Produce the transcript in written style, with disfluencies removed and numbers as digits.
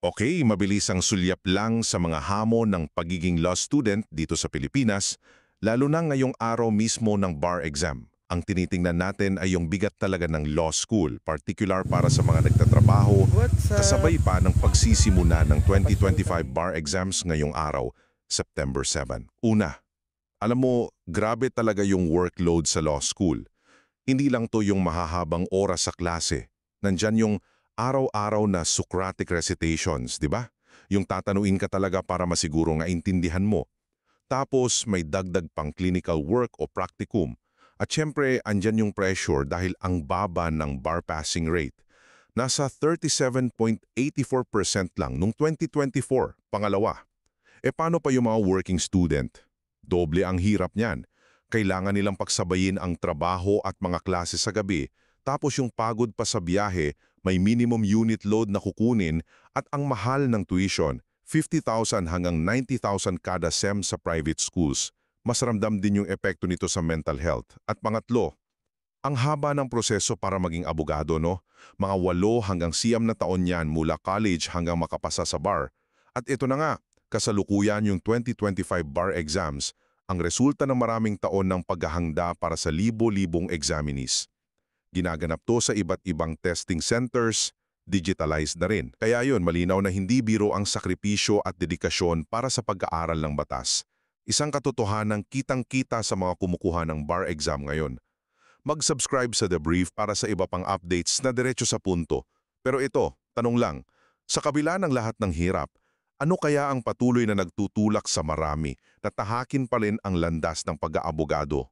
Okay, mabilis ang sulyap lang sa mga hamon ng pagiging law student dito sa Pilipinas, lalo na ngayong araw mismo ng bar exam. Ang tinitingnan natin ay yung bigat talaga ng law school, particular para sa mga nagtatrabaho, What's up? kasabay pa ng pagsisimula ng Papasok 2025 tayo. bar exams ngayong araw, September 7. Una, alam mo, grabe talaga yung workload sa law school. Hindi lang to yung mahahabang oras sa klase. Nandyan yung araw-araw na Socratic recitations, di ba? Yung tatanuin ka talaga para masiguro nga intindihan mo. Tapos may dagdag pang clinical work o practicum. At syempre, andyan yung pressure dahil ang baba ng bar passing rate. Nasa 37.84% lang nung 2024, pangalawa. E paano pa yung mga working student? Doble ang hirap niyan. Kailangan nilang pagsabayin ang trabaho at mga klase sa gabi, tapos yung pagod pa sa biyahe, may minimum unit load na kukunin at ang mahal ng tuition, 50,000 hanggang 90,000 kada SEM sa private schools. Mas ramdam din yung epekto nito sa mental health. At pangatlo, ang haba ng proseso para maging abogado, no? Mga 8 hanggang 9 na taon yan mula college hanggang makapasa sa bar. At ito na nga, kasalukuyan yung 2025 bar exams, ang resulta ng maraming taon ng paghahangda para sa libo-libong examinees. Ginaganap to sa iba't ibang testing centers, digitalized na rin. Kaya yun, malinaw na hindi biro ang sakripisyo at dedikasyon para sa pag-aaral ng batas. Isang katotohanan kitang-kita sa mga kumukuha ng bar exam ngayon. Mag-subscribe sa The Brief para sa iba pang updates na diretso sa punto. Pero ito, tanong lang, sa kabila ng lahat ng hirap, ano kaya ang patuloy na nagtutulak sa marami na tahakin pa rin ang landas ng pag-aabogado?